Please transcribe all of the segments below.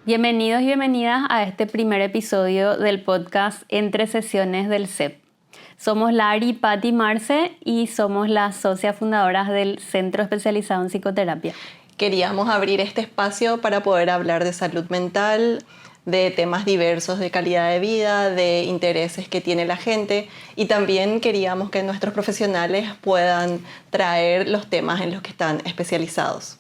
Bienvenidos y bienvenidas a este primer episodio del podcast Entre Sesiones del CEP. Somos Lari, Patti y Marce y somos las socias fundadoras del Centro Especializado en Psicoterapia. Queríamos abrir este espacio para poder hablar de salud mental, de temas diversos de calidad de vida, de intereses que tiene la gente, y también queríamos que nuestros profesionales puedan traer los temas en los que están especializados.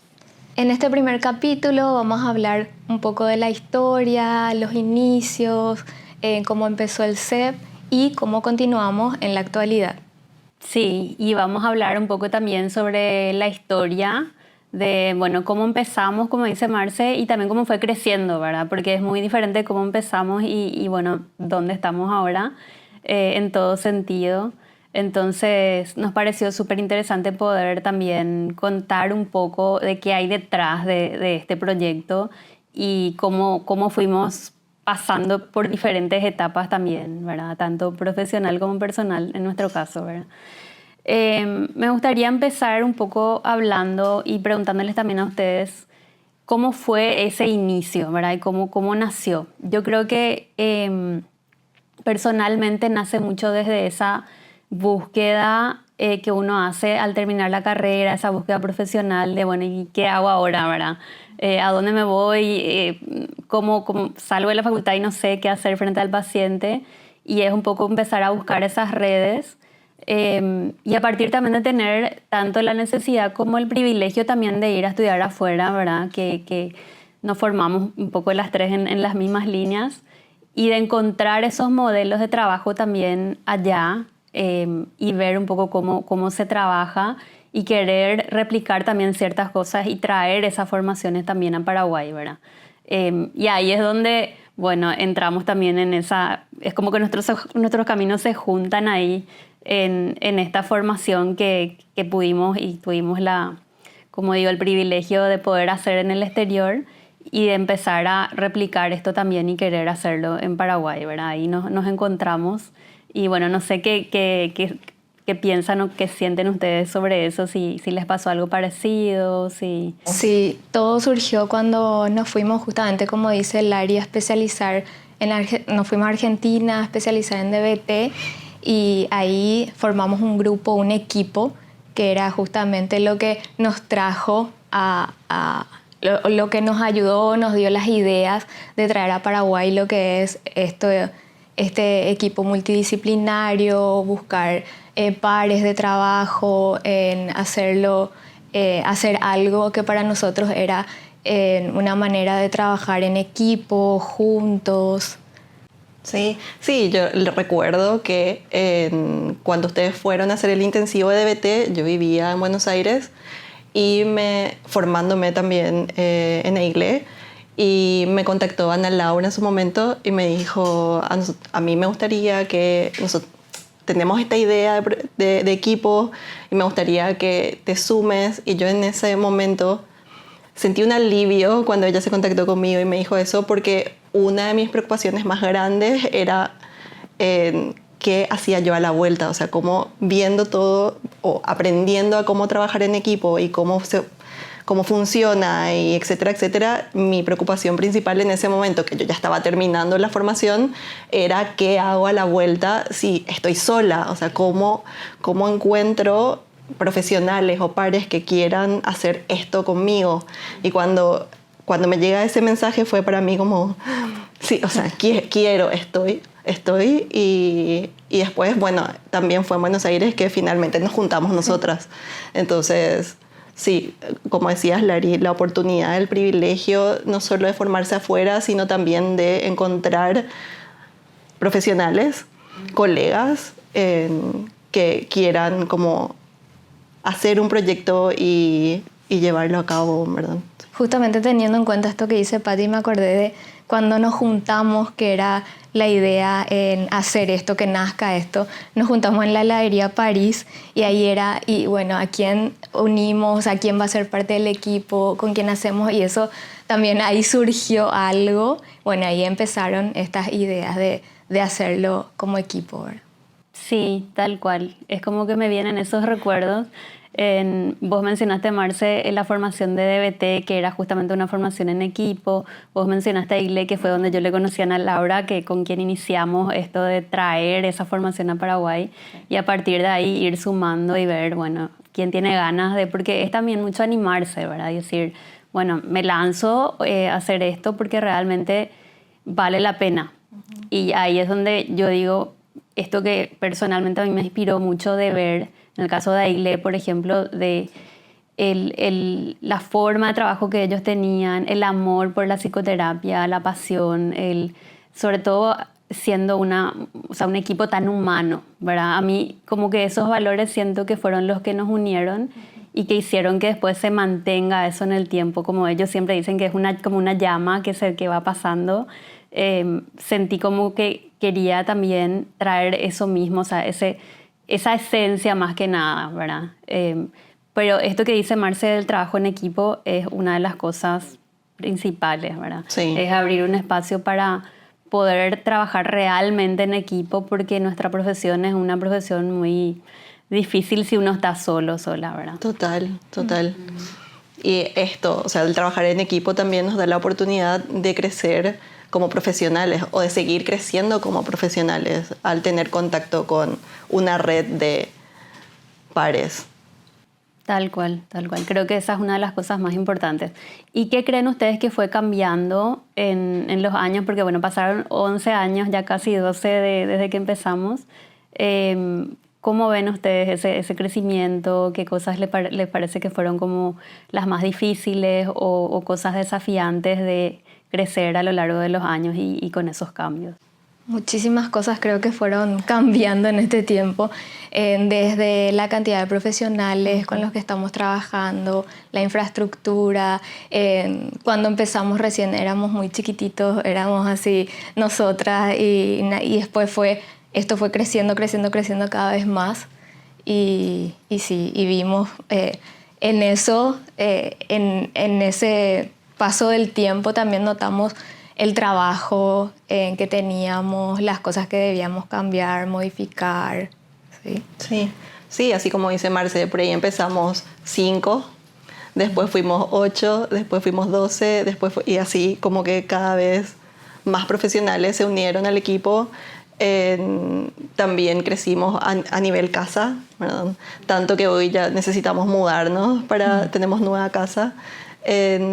En este primer capítulo vamos a hablar un poco de la historia, los inicios, cómo empezó el CEP y cómo continuamos en la actualidad. Sí, y vamos a hablar un poco también sobre la historia de, cómo empezamos, como dice Marce, y también cómo fue creciendo, ¿verdad? Porque es muy diferente cómo empezamos y dónde estamos ahora, en todo sentido. Entonces nos pareció súper interesante poder también contar un poco de qué hay detrás de este proyecto y cómo fuimos pasando por diferentes etapas también, ¿verdad? Tanto profesional como personal en nuestro caso, ¿verdad? Me gustaría empezar un poco hablando y preguntándoles también a ustedes cómo fue ese inicio, ¿verdad? Y cómo nació. Yo creo que personalmente nace mucho desde esa búsqueda que uno hace al terminar la carrera, esa búsqueda profesional de, ¿y qué hago ahora, verdad? ¿A dónde me voy? ¿Cómo salgo de la facultad y no sé qué hacer frente al paciente? Y es un poco empezar a buscar esas redes y a partir también de tener tanto la necesidad como el privilegio también de ir a estudiar afuera, ¿verdad? Que nos formamos un poco las tres en las mismas líneas y de encontrar esos modelos de trabajo también allá, y ver un poco cómo se trabaja y querer replicar también ciertas cosas y traer esas formaciones también a Paraguay, ¿verdad? Y ahí es donde, entramos también en esa... Es como que nuestros caminos se juntan ahí en esta formación que pudimos y tuvimos el privilegio de poder hacer en el exterior y de empezar a replicar esto también y querer hacerlo en Paraguay, ¿verdad? Ahí nos encontramos. Y no sé qué piensan o qué sienten ustedes sobre eso, si les pasó algo parecido, si... Sí, todo surgió cuando nos fuimos justamente, como dice Lari, a especializar, nos fuimos a Argentina a especializar en DBT y ahí formamos un grupo, un equipo, que era justamente lo que nos trajo lo que nos ayudó, nos dio las ideas de traer a Paraguay lo que es este equipo multidisciplinario, buscar pares de trabajo, en hacer algo que para nosotros era una manera de trabajar en equipo, juntos. Sí, yo recuerdo que cuando ustedes fueron a hacer el intensivo de DBT, yo vivía en Buenos Aires y formándome también en EIGLE. Y me contactó Ana Laura en su momento y me dijo, a mí me gustaría que nosotros tenemos esta idea de equipo y me gustaría que te sumes. Y yo en ese momento sentí un alivio cuando ella se contactó conmigo y me dijo eso, porque una de mis preocupaciones más grandes era qué hacía yo a la vuelta, o sea, cómo viendo todo o aprendiendo a cómo trabajar en equipo y cómo funciona y etcétera, etcétera. Mi preocupación principal en ese momento, que yo ya estaba terminando la formación, era qué hago a la vuelta si estoy sola, o sea, cómo encuentro profesionales o pares que quieran hacer esto conmigo. Y cuando me llega ese mensaje fue para mí como, sí, o sea, quiero, estoy y después, también fue en Buenos Aires que finalmente nos juntamos nosotras. Entonces... Sí, como decías, Lari, la oportunidad, el privilegio no solo de formarse afuera, sino también de encontrar profesionales, colegas que quieran como hacer un proyecto y llevarlo a cabo, ¿verdad? Justamente teniendo en cuenta esto que dice Patti, me acordé de cuando nos juntamos, que era la idea en hacer esto, que nazca esto. Nos juntamos en la heladería París y ahí era, ¿a quién unimos? ¿A quién va a ser parte del equipo? ¿Con quién hacemos? Y eso también ahí surgió algo. Ahí empezaron estas ideas de hacerlo como equipo, ¿verdad? Sí, tal cual. Es como que me vienen esos recuerdos. Vos mencionaste, Marce, la formación de DBT, que era justamente una formación en equipo. Vos mencionaste a Igle, que fue donde yo le conocí a Ana Laura, que con quien iniciamos esto de traer esa formación a Paraguay. Y a partir de ahí ir sumando y ver, bueno, quién tiene ganas de... Porque es también mucho animarse, ¿verdad? Y decir, bueno, me lanzo a hacer esto porque realmente vale la pena. Y ahí es donde yo digo, esto que personalmente a mí me inspiró mucho de ver, en el caso de Aigle, por ejemplo, de la forma de trabajo que ellos tenían, el amor por la psicoterapia, la pasión, sobre todo siendo o sea, un equipo tan humano, ¿verdad? A mí como que esos valores siento que fueron los que nos unieron y que hicieron que después se mantenga eso en el tiempo, como ellos siempre dicen que es como una llama que va pasando. Sentí como que quería también traer eso mismo, o sea, esa esencia más que nada, ¿verdad? Pero esto que dice Marce del trabajo en equipo es una de las cosas principales, ¿verdad? Sí. Es abrir un espacio para poder trabajar realmente en equipo, porque nuestra profesión es una profesión muy difícil si uno está sola, ¿verdad? Total. Y esto, o sea, el trabajar en equipo también nos da la oportunidad de crecer como profesionales o de seguir creciendo como profesionales al tener contacto con una red de pares. Tal cual. Creo que esa es una de las cosas más importantes. ¿Y qué creen ustedes que fue cambiando en los años? Porque bueno, pasaron 11 años, ya casi 12 desde que empezamos. ¿Cómo ven ustedes ese crecimiento? ¿Qué cosas les parece que fueron como las más difíciles o cosas desafiantes de crecer a lo largo de los años y con esos cambios? Muchísimas cosas creo que fueron cambiando en este tiempo, desde la cantidad de profesionales con los que estamos trabajando, la infraestructura. Cuando empezamos recién éramos muy chiquititos, éramos así nosotras y después esto fue creciendo cada vez más y sí, y vimos en eso, en ese paso del tiempo también notamos el trabajo que teníamos, las cosas que debíamos cambiar, modificar. Sí, así como dice Marce, por ahí empezamos 5, después fuimos 8, después fuimos 12, y así como que cada vez más profesionales se unieron al equipo. También crecimos a nivel casa, ¿verdad? Tanto que hoy ya necesitamos mudarnos tenemos nueva casa.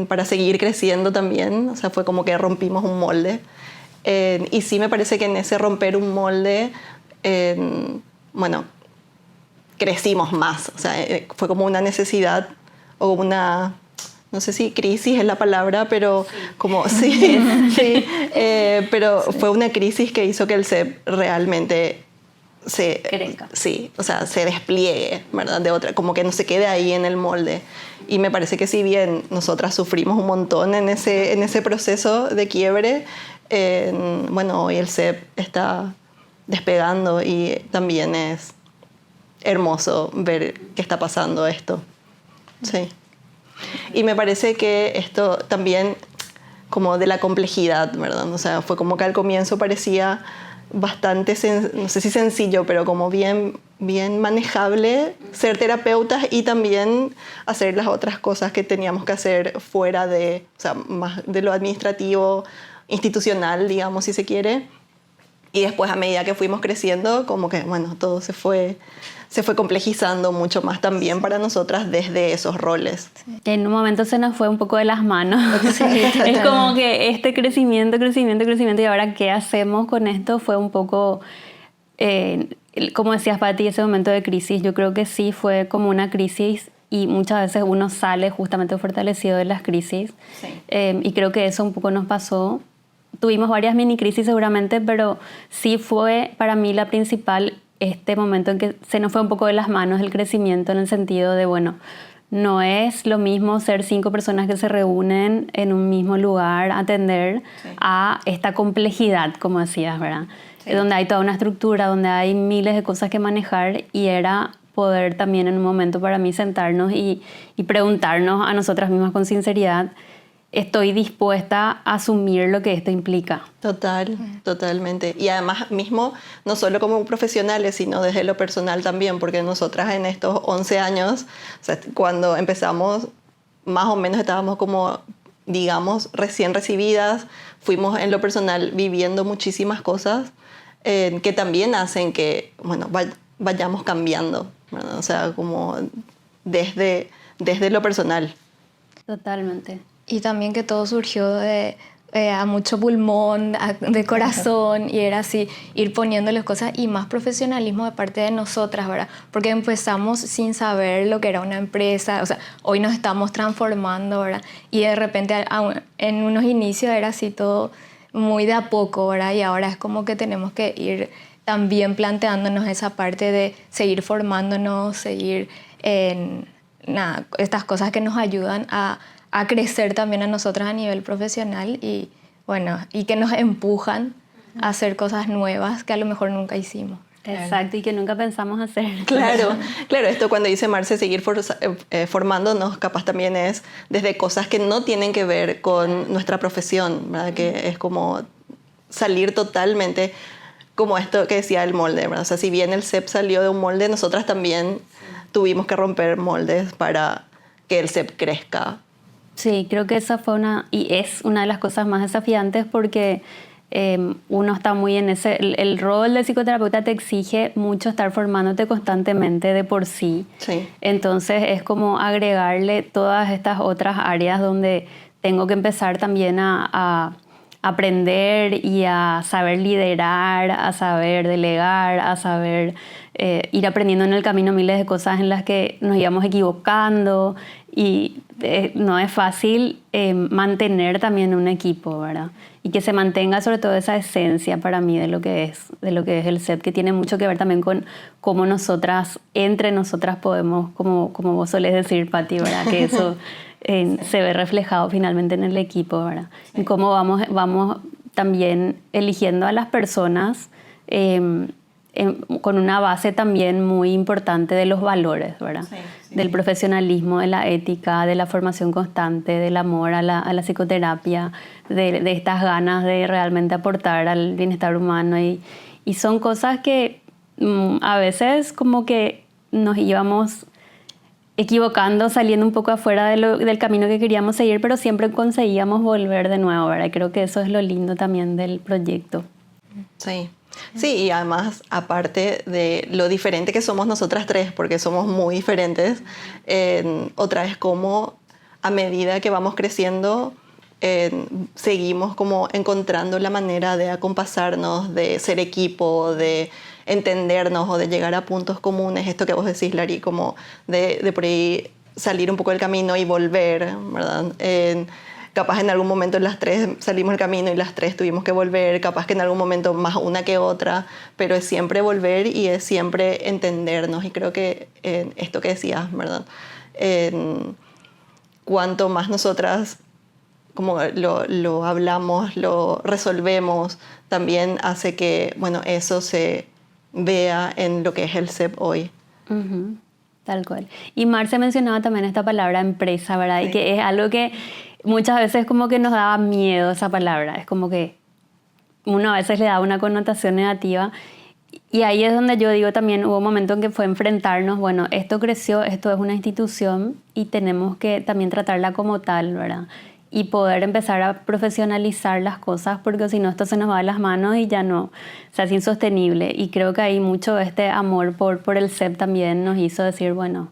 Para seguir creciendo también, o sea, fue como que rompimos un molde. Y sí me parece que en ese romper un molde, bueno, crecimos más, o sea, fue como una necesidad o una, no sé si crisis es la palabra, pero como sí, pero fue una crisis que hizo que el CEP realmente crezca. Sí, o sea, se despliegue, ¿verdad? Como que no se quede ahí en el molde. Y me parece que si bien nosotras sufrimos un montón en ese proceso de quiebre, bueno, hoy el CEP está despegando y también es hermoso ver que está pasando esto. Sí. Y me parece que esto también como de la complejidad, ¿verdad? O sea, fue como que al comienzo parecía bastante, no sé si sencillo, pero como bien manejable ser terapeutas y también hacer las otras cosas que teníamos que hacer fuera de, o sea, más de lo administrativo, institucional, digamos, si se quiere. Y después, a medida que fuimos creciendo, como que, bueno, todo se fue complejizando mucho más también para nosotras desde esos roles. Que en un momento se nos fue un poco de las manos. Sí, es como que este crecimiento y ahora qué hacemos con esto fue un poco, como decías Pati, ese momento de crisis. Yo creo que sí fue como una crisis y muchas veces uno sale justamente fortalecido de las crisis. Sí. Y creo que eso un poco nos pasó. Tuvimos varias mini crisis seguramente, pero sí fue para mí la principal este momento en que se nos fue un poco de las manos el crecimiento, en el sentido de, bueno, no es lo mismo ser 5 personas que se reúnen en un mismo lugar a atender a esta complejidad, como decías, ¿verdad? Sí. Donde hay toda una estructura, donde hay miles de cosas que manejar, y era poder también en un momento para mí sentarnos y preguntarnos a nosotras mismas con sinceridad estoy dispuesta a asumir lo que esto implica. Totalmente. Y además mismo, no solo como profesionales, sino desde lo personal también, porque nosotras en estos 11 años, o sea, cuando empezamos, más o menos estábamos como, digamos, recién recibidas, fuimos en lo personal viviendo muchísimas cosas que también hacen que, bueno, vayamos cambiando, ¿verdad? O sea, como desde lo personal. Totalmente. Y también que todo surgió de a mucho pulmón, de corazón, y era así, ir poniéndoles cosas y más profesionalismo de parte de nosotras, ¿verdad? Porque empezamos sin saber lo que era una empresa, o sea, hoy nos estamos transformando, ¿verdad? Y de repente en unos inicios era así todo muy de a poco, ¿verdad? Y ahora es como que tenemos que ir también planteándonos esa parte de seguir formándonos, seguir en estas cosas que nos ayudan a crecer también a nosotras a nivel profesional y, bueno, y que nos empujan a hacer cosas nuevas que a lo mejor nunca hicimos. Exacto, y que nunca pensamos hacer. Claro, esto cuando dice Marce, seguir formándonos, capaz también es desde cosas que no tienen que ver con nuestra profesión, ¿verdad? Que es como salir totalmente, como esto que decía el molde, ¿verdad? O sea, si bien el CEP salió de un molde, nosotras también tuvimos que romper moldes para que el CEP crezca. Sí, creo que esa fue y es una de las cosas más desafiantes porque uno está muy en el rol de psicoterapeuta te exige mucho estar formándote constantemente de por sí. Sí. Entonces es como agregarle todas estas otras áreas donde tengo que empezar también a aprender y a saber liderar, a saber delegar, a saber ir aprendiendo en el camino miles de cosas en las que nos íbamos equivocando y no es fácil mantener también un equipo, ¿verdad? Y que se mantenga sobre todo esa esencia para mí de lo que es el CEP, que tiene mucho que ver también con cómo nosotras, entre nosotras podemos, como vos solés decir, Pati, ¿verdad? Que eso se ve reflejado finalmente en el equipo, ¿verdad? Sí. Y cómo vamos también eligiendo a las personas con una base también muy importante de los valores, ¿verdad? Sí, sí. Del profesionalismo, de la ética, de la formación constante, del amor a la psicoterapia, de estas ganas de realmente aportar al bienestar humano. Y son cosas que a veces como que nos íbamos equivocando, saliendo un poco afuera del camino que queríamos seguir, pero siempre conseguíamos volver de nuevo, ¿verdad? Y creo que eso es lo lindo también del proyecto. Sí. Sí, y además, aparte de lo diferente que somos nosotras tres, porque somos muy diferentes, otra vez como a medida que vamos creciendo, seguimos como encontrando la manera de acompasarnos, de ser equipo, de entendernos o de llegar a puntos comunes. Esto que vos decís, Lari, como de por ahí salir un poco del camino y volver, ¿verdad? Capaz en algún momento las tres salimos del camino y las tres tuvimos que volver, capaz que en algún momento más una que otra, pero es siempre volver y es siempre entendernos. Y creo que esto que decías, ¿verdad? Cuanto más nosotras como lo hablamos, lo resolvemos, también hace que, bueno, eso se vea en lo que es el CEP hoy. Uh-huh. Tal cual. Y Marce mencionaba también esta palabra empresa, ¿verdad? Sí. Y que es algo que muchas veces como que nos daba miedo esa palabra. Es como que uno a veces le da una connotación negativa. Y ahí es donde yo digo también, hubo un momento en que fue enfrentarnos, bueno, esto creció, esto es una institución y tenemos que también tratarla como tal, ¿verdad? Y poder empezar a profesionalizar las cosas, porque si no esto se nos va de las manos y ya no, o sea, es insostenible. Y creo que ahí mucho este amor por el CEP también nos hizo decir, bueno,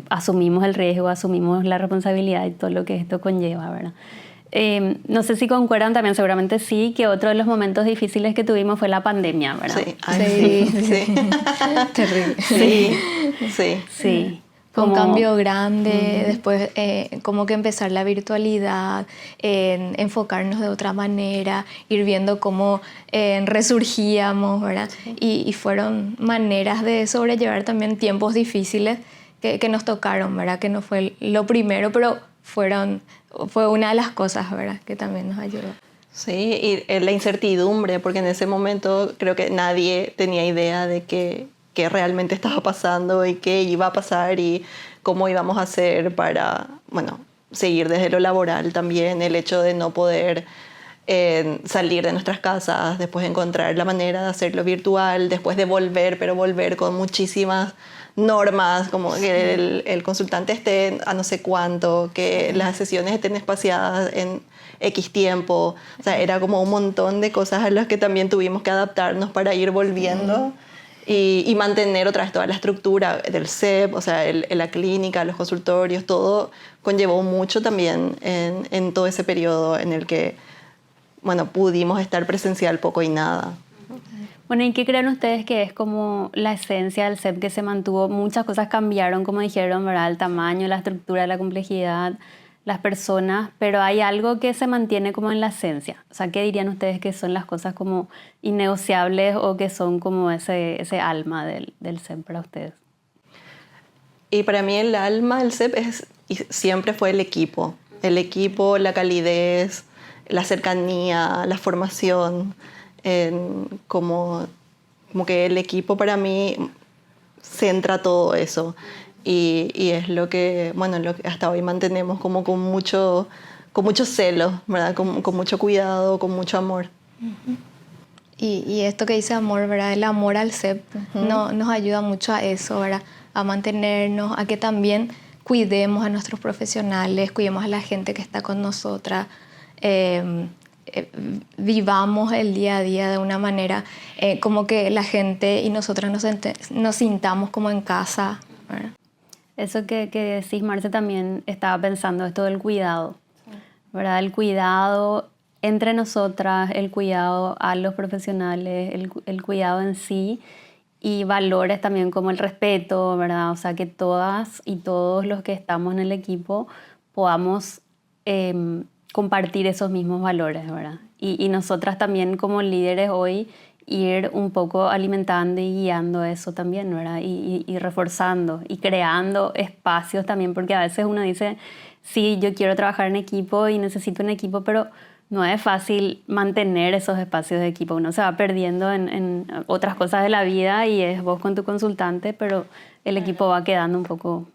asumimos el riesgo, asumimos la responsabilidad y todo lo que esto conlleva, ¿verdad? No sé si concuerdan también, seguramente sí, que otro de los momentos difíciles que tuvimos fue la pandemia, ¿verdad? Sí, ay, sí. Terrible. Sí. Fue un cambio grande, después como que empezar la virtualidad, enfocarnos de otra manera, ir viendo cómo resurgíamos, ¿verdad? Y fueron maneras de sobrellevar también tiempos difíciles que nos tocaron, ¿verdad? Que no fue lo primero, pero fue una de las cosas, ¿verdad? Que también nos ayudó. Sí, y la incertidumbre, porque en ese momento creo que nadie tenía idea de qué realmente estaba pasando y qué iba a pasar y cómo íbamos a hacer para, bueno, seguir desde lo laboral también, el hecho de no poder salir de nuestras casas, después encontrar la manera de hacerlo virtual, después de volver, pero volver con muchísimas normas, como que el consultante esté a no sé cuánto, que las sesiones estén espaciadas en X tiempo. O sea, era como un montón de cosas a las que también tuvimos que adaptarnos para ir volviendo y mantener otra vez toda la estructura del CEP, o sea, la clínica, los consultorios, todo conllevó mucho también en todo ese periodo en el que, bueno, pudimos estar presencial poco y nada. Bueno, ¿y qué creen ustedes que es como la esencia del CEP que se mantuvo? Muchas cosas cambiaron, como dijeron, ¿verdad? El tamaño, la estructura, la complejidad, las personas, pero hay algo que se mantiene como en la esencia. O sea, ¿qué dirían ustedes que son las cosas como innegociables o que son como ese alma del CEP para ustedes? Y para mí el alma del CEP siempre fue el equipo, la calidez, la cercanía, la formación. Como que el equipo para mí centra todo eso y es lo que, bueno, lo que hasta hoy mantenemos como con mucho celo, ¿verdad? Con mucho cuidado, con mucho amor. Y esto que dice amor, ¿verdad? El amor al CEP nos ayuda mucho a eso, ¿verdad? A mantenernos, a que también cuidemos a nuestros profesionales, cuidemos a la gente que está con nosotras, vivamos el día a día de una manera como que la gente y nosotros nos sintamos como en casa, ¿verdad? Eso que decís, Marce, también estaba pensando, esto del cuidado, ¿verdad? El cuidado entre nosotras, el cuidado a los profesionales, el cuidado en sí y valores también como el respeto, ¿verdad? O sea, que todas y todos los que estamos en el equipo podamos compartir esos mismos valores, ¿verdad? Y nosotras también como líderes hoy ir un poco alimentando y guiando eso también, ¿verdad? Y reforzando y creando espacios también, porque a veces uno dice, sí, yo quiero trabajar en equipo y necesito un equipo, pero no es fácil mantener esos espacios de equipo. Uno se va perdiendo en otras cosas de la vida y es vos con tu consultante, pero el equipo va quedando un poco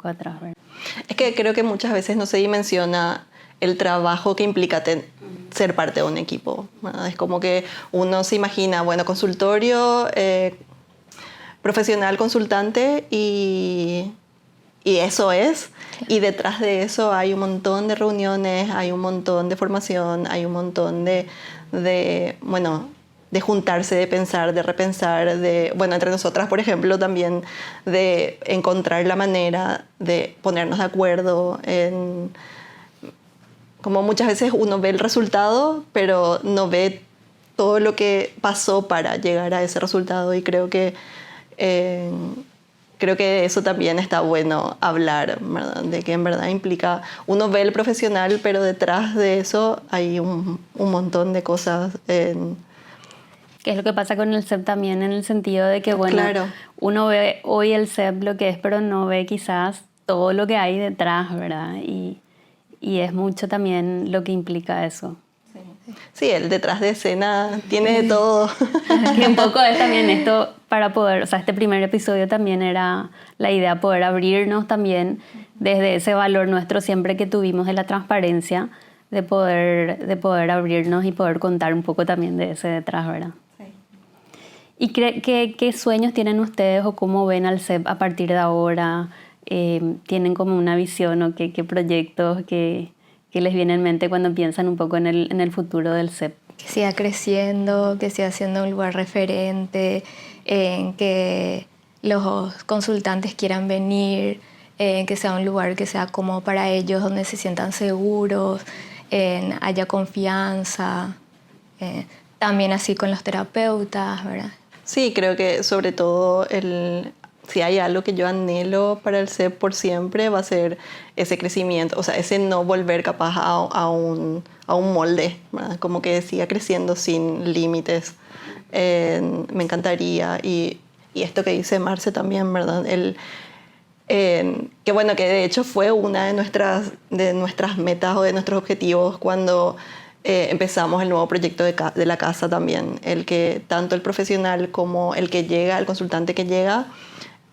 atrás, ¿verdad? Es que creo que muchas veces no se dimensiona el trabajo que implica ser parte de un equipo, ¿verdad? Es como que uno se imagina, bueno, consultorio, profesional consultante y eso es. Y detrás de eso hay un montón de reuniones, hay un montón de formación, hay un montón de juntarse, de pensar, de repensar, entre nosotras, por ejemplo, también de encontrar la manera de ponernos de acuerdo como muchas veces uno ve el resultado, pero no ve todo lo que pasó para llegar a ese resultado y creo que eso también está bueno hablar, ¿verdad? De que en verdad implica, uno ve el profesional, pero detrás de eso hay un montón de cosas. Que es lo que pasa con el CEP también, en el sentido de que, bueno, claro, uno ve hoy el CEP lo que es, pero no ve quizás todo lo que hay detrás, ¿verdad? Y es mucho también lo que implica eso. Sí, el detrás de escena tiene de todo. Y un poco es también esto para poder, o sea, este primer episodio también era la idea poder abrirnos también desde ese valor nuestro siempre que tuvimos de la transparencia, de poder abrirnos y poder contar un poco también de ese detrás, ¿verdad? Sí. ¿Y qué sueños tienen ustedes o cómo ven al CEP a partir de ahora? ¿Tienen como una visión o qué proyectos que les viene en mente cuando piensan un poco en el futuro del CEP? Que siga creciendo, que siga siendo un lugar referente, en que los consultantes quieran venir, que sea un lugar que sea cómodo para ellos, donde se sientan seguros, haya confianza, también así con los terapeutas, ¿verdad? Sí, creo que sobre todo si hay algo que yo anhelo para el CEP por siempre va a ser ese crecimiento, o sea, ese no volver capaz a un molde, ¿verdad? Como que siga creciendo sin límites. Me encantaría y esto que dice Marce también, ¿verdad? Que bueno, que de hecho fue una de nuestras metas o de nuestros objetivos cuando empezamos el nuevo proyecto de la casa también, el que tanto el profesional como el que llega, el consultante que llega,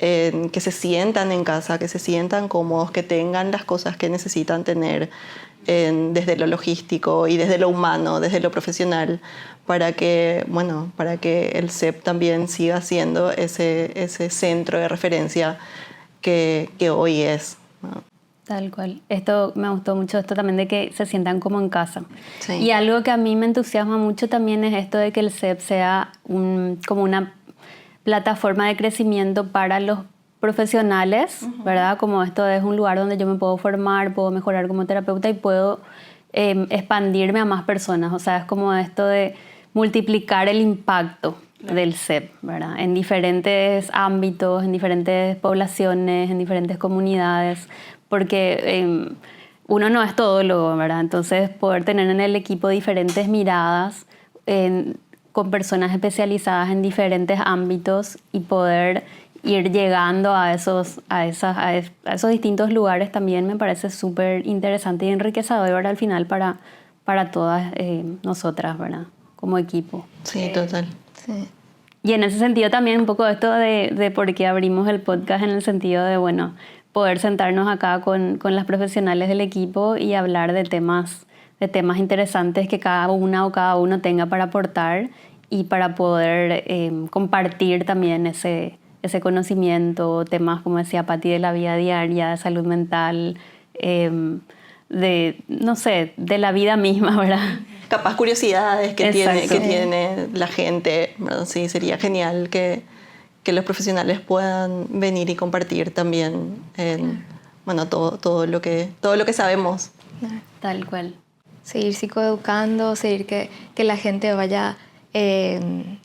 que se sientan en casa, que se sientan cómodos, que tengan las cosas que necesitan tener desde lo logístico y desde lo humano, desde lo profesional, para que el CEP también siga siendo ese centro de referencia que hoy es, ¿no? Tal cual. Esto me gustó mucho, esto también de que se sientan como en casa. Sí. Y algo que a mí me entusiasma mucho también es esto de que el CEP sea como una plataforma de crecimiento para los profesionales, ¿verdad? Como esto es un lugar donde yo me puedo formar, puedo mejorar como terapeuta y puedo expandirme a más personas. O sea, es como esto de multiplicar el impacto del CEP, ¿verdad? En diferentes ámbitos, en diferentes poblaciones, en diferentes comunidades, porque uno no es todólogo, ¿verdad? Entonces, poder tener en el equipo diferentes miradas con personas especializadas en diferentes ámbitos y poder ir llegando a esos distintos lugares también me parece súper interesante y enriquecedor al final para todas nosotras, ¿verdad? Como equipo. Sí, total. Sí. Y en ese sentido también un poco esto de por qué abrimos el podcast, en el sentido de, bueno, poder sentarnos acá con las profesionales del equipo y hablar de temas interesantes que cada una o cada uno tenga para aportar y para poder compartir también ese conocimiento, temas, como decía Pati, de la vida diaria, de salud mental, de la vida misma, ¿verdad? Capaz curiosidades que Exacto. tiene la gente, ¿verdad? Sí, sería genial que los profesionales puedan venir y compartir también todo lo que sabemos. Tal cual. Seguir psicoeducando, seguir que la gente vaya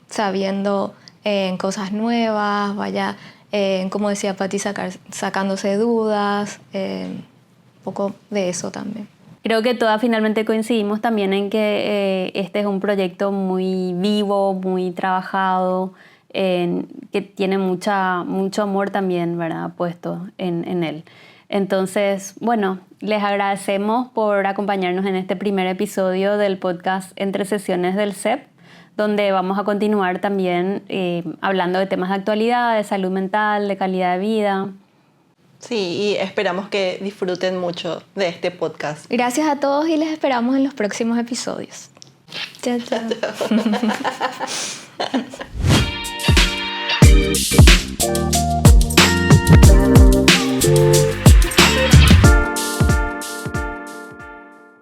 sabiendo cosas nuevas, vaya, como decía Pati, sacándose dudas, un poco de eso también. Creo que todas finalmente coincidimos también en que este es un proyecto muy vivo, muy trabajado, que tiene mucho amor también, ¿verdad?, puesto en él. Entonces, bueno, les agradecemos por acompañarnos en este primer episodio del podcast Entre Sesiones del CEP, donde vamos a continuar también hablando de temas de actualidad, de salud mental, de calidad de vida. Sí, y esperamos que disfruten mucho de este podcast. Gracias a todos y les esperamos en los próximos episodios. Chao, chao.